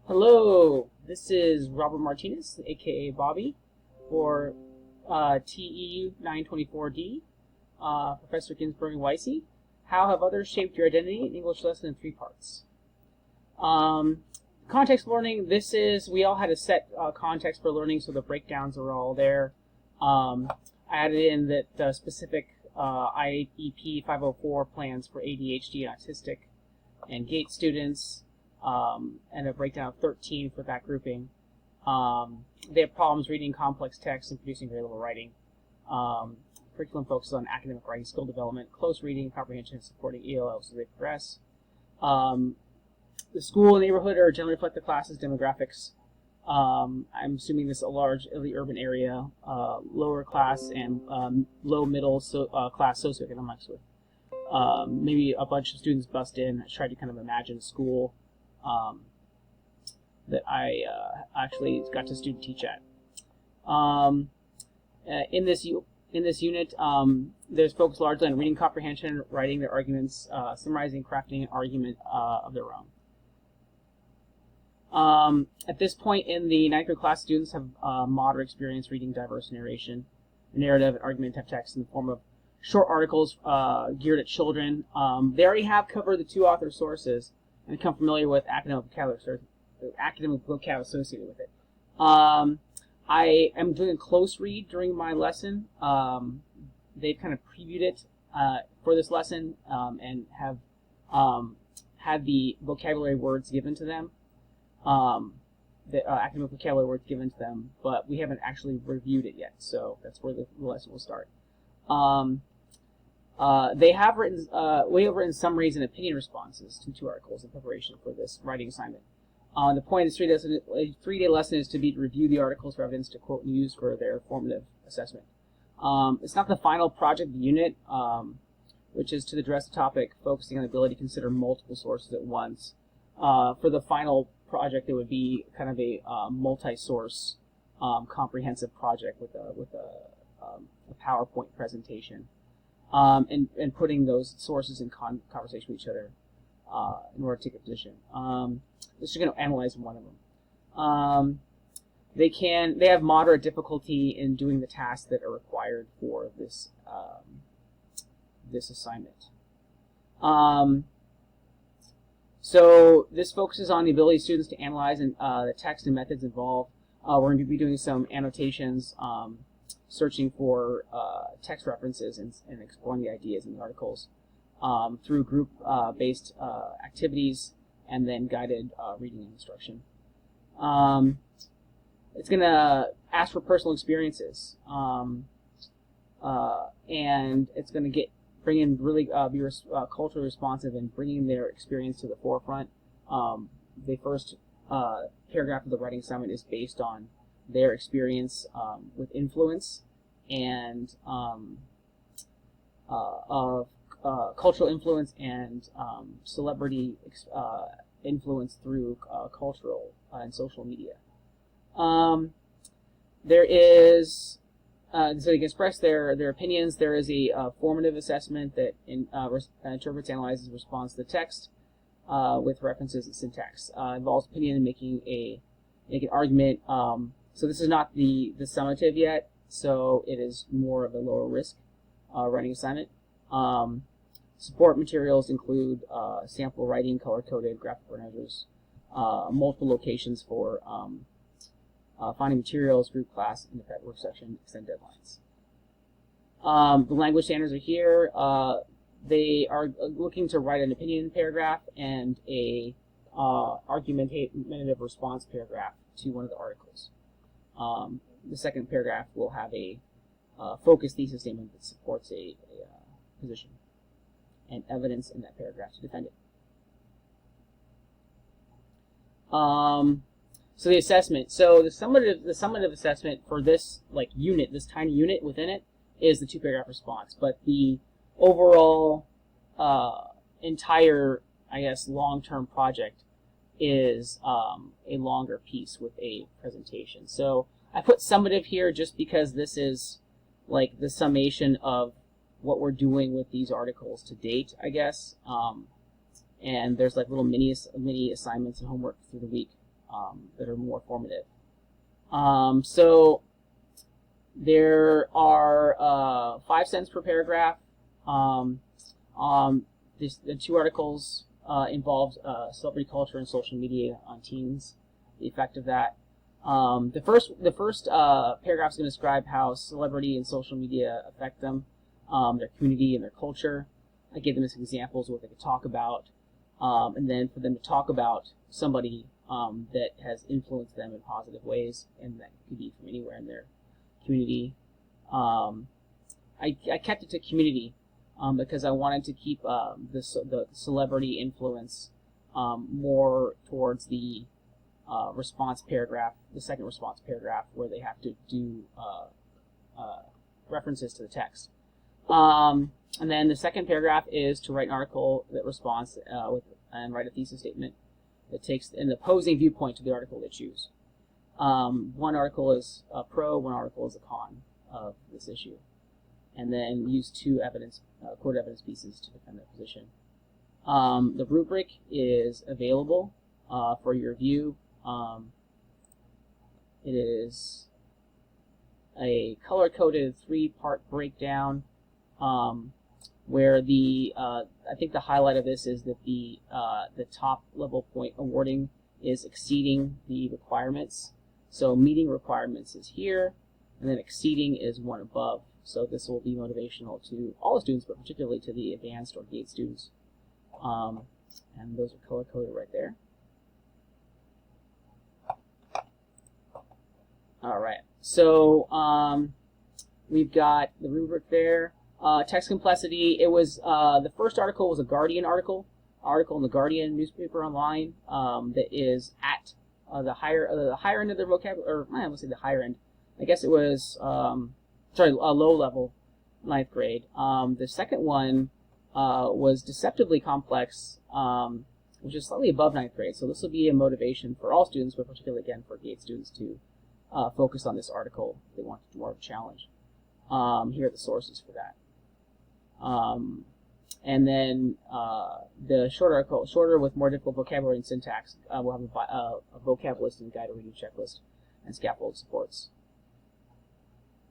Hello, this is Robert Martinez, aka Bobby, for TE 924D, Professor Ginsberg and Weissy. How have others shaped your identity? An English lesson in 3 parts. Context learning, we all had a set context for learning, so the breakdowns are all there. I added in that specific IEP 504 plans for ADHD and autistic and GATE students, and a breakdown of 13 for that grouping. They have problems reading complex text and producing grade-level writing. Curriculum focuses on academic writing skill development, close reading, comprehension, and supporting ELLs as they progress. The school and neighborhood are generally reflect the class's demographics. I'm assuming this is a largely urban area, lower class and low-middle class socioeconomics with maybe a bunch of students bust in. I tried to kind of imagine a school that I actually got to student teach at. In this unit, there's focus largely on reading comprehension, writing their arguments, summarizing, crafting an argument of their own. At this point in the 9th grade class, students have moderate experience reading diverse narration, narrative, and argumentative text in the form of short articles geared at children. They already have covered the 2 author sources and become familiar with academic vocabulary associated with it. I am doing a close read during my lesson. They've kind of previewed it for this lesson and have had the vocabulary words given to them, the academic vocabulary words given to them, but we haven't actually reviewed it yet, so that's where the lesson will start. They have written, we have written summaries and opinion responses to 2 articles in preparation for this writing assignment. The point of this 3-day lesson is to review the articles for evidence to quote and use for their formative assessment. It's not the final project of the unit, which is to address the topic focusing on the ability to consider multiple sources at once. For the final project, it would be kind of a multi-source comprehensive project with a PowerPoint presentation. And putting those sources in conversation with each other in order to take a position. This is going to analyze one of them. They have moderate difficulty in doing the tasks that are required for this this assignment. So this focuses on the ability of students to analyze the text and methods involved. We're going to be doing some annotations, searching for text references and exploring the ideas in the articles through group-based activities and then guided reading and instruction. It's going to ask for personal experiences, and it's going to bring in really be culturally responsive and bringing their experience to the forefront. The first paragraph of the writing assignment is based on their experience with influence and of cultural influence and celebrity influence through cultural and social media. There is, so they can express their opinions. There is a formative assessment that interprets, analyzes, responds to the text with references and syntax. Involves opinion and making an argument. So this is not the summative yet, so it is more of a lower risk writing assignment. Support materials include sample writing, color-coded graphical measures, multiple locations for finding materials, group, class, independent work section, extend deadlines. The language standards are here. They are looking to write an opinion paragraph and a argumentative response paragraph to one of the articles. The second paragraph will have a focus thesis statement that supports a position and evidence in that paragraph to defend it. So the assessment. So the summative assessment for this unit, this tiny unit within it, is the 2-paragraph response. But the overall entire, I guess, long-term project is a longer piece with a presentation. So I put summative here just because this is like the summation of what we're doing with these articles to date, I guess. And there's like little mini assignments and homework through the week that are more formative. So there are 5 cents per paragraph. The 2 articles involved celebrity culture and social media on teens, the effect of that. The first paragraph is going to describe how celebrity and social media affect them, their community and their culture. I gave them some examples of what they could talk about, and then for them to talk about somebody that has influenced them in positive ways, and that could be from anywhere in their community. I kept it to community because I wanted to keep the celebrity influence more towards the response paragraph, the second response paragraph, where they have to do references to the text. And then the second paragraph is to write an article that responds and write a thesis statement that takes an opposing viewpoint to the article they choose. One article is a pro, one article is a con of this issue. And then use 2 quote evidence pieces to defend their position. The rubric is available for your review. It is a color-coded 3-part breakdown where I think the highlight of this is that the top level point awarding is exceeding the requirements. So meeting requirements is here, and then exceeding is one above. So this will be motivational to all the students, but particularly to the advanced or GATE students. And those are color-coded right there. All right, so we've got the rubric there. Text complexity. It was the first article was a Guardian article in the Guardian newspaper online that is at the higher end of their vocabulary, or I would say the higher end. I guess it was a low level 9th grade. The second one was deceptively complex, which is slightly above 9th grade. So this will be a motivation for all students, but particularly again for GATE students to focus on this article if they want more of a challenge. Here are the sources for that. And then the short article, shorter with more difficult vocabulary and syntax, will have a vocab list and guide reading checklist and scaffold supports.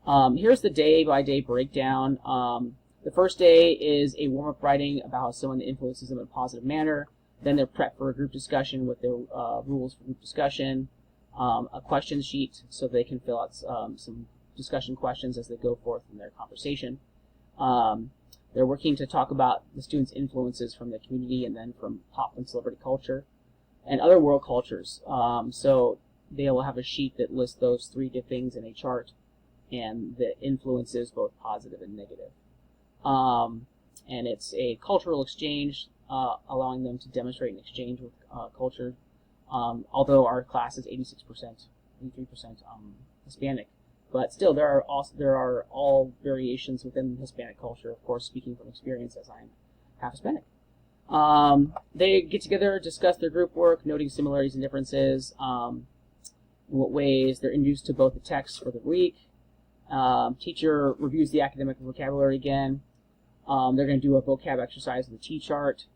Here's the day-by-day breakdown. The first day is a warm-up writing about how someone influences them in a positive manner. Then they're prepped for a group discussion with their rules for group discussion, a question sheet so they can fill out some discussion questions as they go forth in their conversation. They're working to talk about the students' influences from the community and then from pop and celebrity culture and other world cultures. So they will have a sheet that lists those 3 things in a chart and the influences, both positive and negative. And it's a cultural exchange, allowing them to demonstrate an exchange with culture. Although our class is 83% Hispanic. But still, there are all variations within Hispanic culture, of course, speaking from experience as I'm half Hispanic. They get together, discuss their group work, noting similarities and differences, in what ways they're introduced to both the text for the week. Teacher reviews the academic vocabulary again. They're going to do a vocab exercise with the T-chart.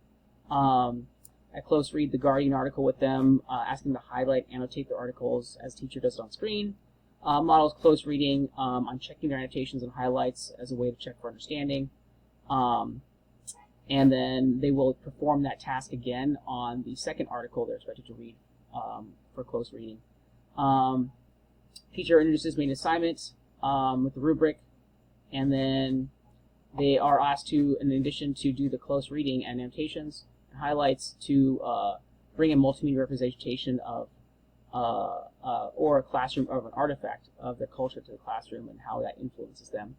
I close read the Guardian article with them, asking them to highlight, annotate their articles as teacher does it on screen. Models close reading. I'm checking their annotations and highlights as a way to check for understanding. And then they will perform that task again on the second article they're expected to read for close reading. Teacher introduces main assignment with the rubric, and then they are asked to, in addition to do the close reading and annotations and highlights, to bring a multimedia representation of or a classroom of an artifact of their culture to the classroom and how that influences them.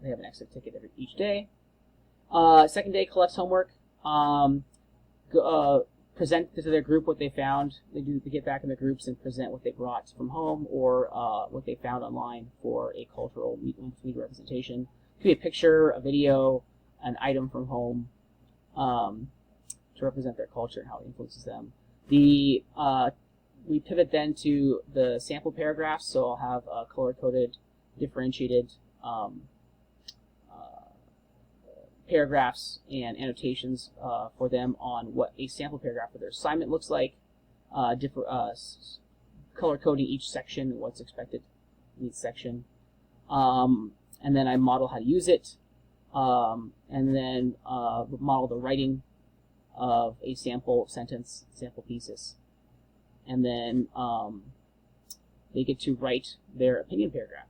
They have an exit ticket each day. Second day collects homework. Present to their group what they found. They get back in their groups and present what they brought from home or what they found online for a cultural multimedia representation. It could be a picture, a video, an item from home to represent their culture and how it influences them. We pivot then to the sample paragraphs, so I'll have color-coded, differentiated paragraphs and annotations for them on what a sample paragraph for their assignment looks like. color coding each section, what's expected in each section. And then I model how to use it, and then model the writing of a sample sentence, sample thesis. And then they get to write their opinion paragraph.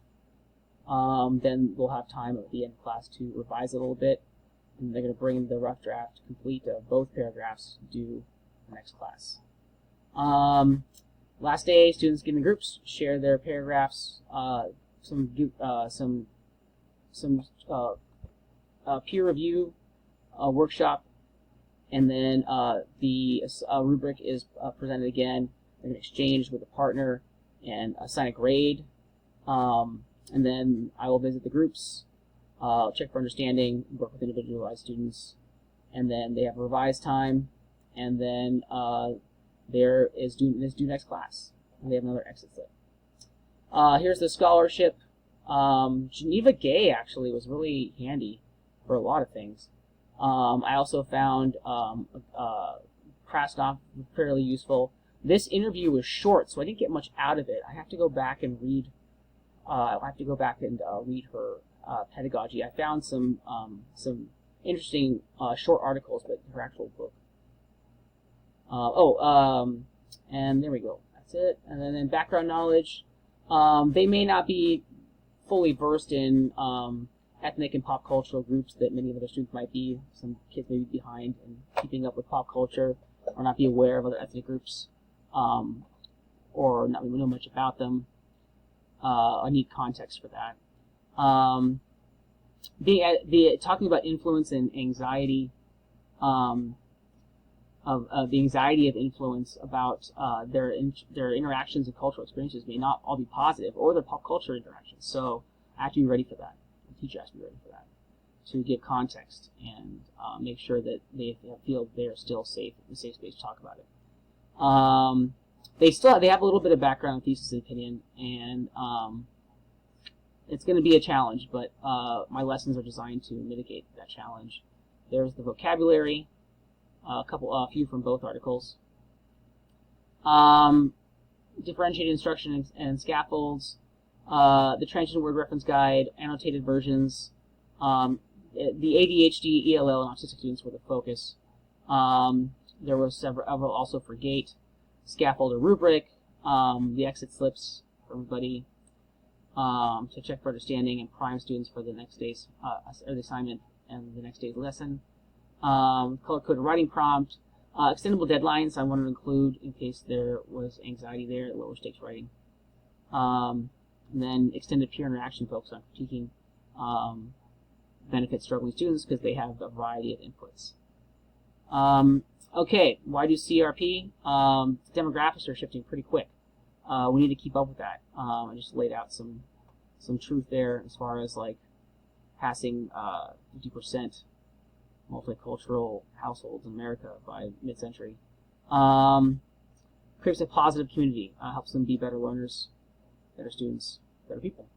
Then we'll have time at the end of class to revise it a little bit, and they're going to bring the rough draft complete of both paragraphs due the next class. Last day, students get in groups, share their paragraphs, some peer review workshop, and then the rubric is presented again. They're going to exchange with a partner and assign a grade, and then I will visit the groups, check for understanding, work with individualized students, and then they have revised time, and then there is due next class, and they have another exit slip. Here's the scholarship. Geneva Gay actually was really handy for a lot of things. I also found Krasnov fairly useful. This interview was short, so I didn't get much out of it. I have to go back and read. I'll have to go back and read her pedagogy. I found some interesting short articles, but her actual book. And there we go. That's it. And then background knowledge. They may not be fully versed in ethnic and pop cultural groups that many of other students might be. Some kids may be behind in keeping up with pop culture, or not be aware of other ethnic groups, or not really know much about them. I need context for that. Talking about influence and anxiety, of the anxiety of influence about their interactions and cultural experiences may not all be positive, or their pop culture interactions. So I have to be ready for that. The teacher has to be ready for that, to give context and make sure that they feel they're still safe, in a safe space to talk about it. They have a little bit of background on thesis and opinion, and it's going to be a challenge, but my lessons are designed to mitigate that challenge. There's the vocabulary. A few from both articles. Differentiated instruction and scaffolds, the transition word reference guide, annotated versions, the ADHD, ELL, and autistic students were the focus. There were several also for GATE, scaffold or rubric, the exit slips for everybody, to check for understanding, and prime students for the next day's or the assignment and the next day's lesson. Color-coded writing prompt, extendable deadlines I wanted to include in case there was anxiety there, lower stakes writing. And then extended peer interaction focused on critiquing benefit struggling students because they have a variety of inputs. Okay, why do CRP? Demographics are shifting pretty quick. We need to keep up with that. I just laid out some truth there as far as like passing 50% multicultural households in America by mid-century. Creates a positive community, helps them be better learners, better students, better people.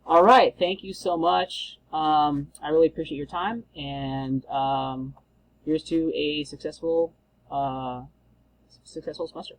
All right, thank you so much. I really appreciate your time, and here's to a successful semester.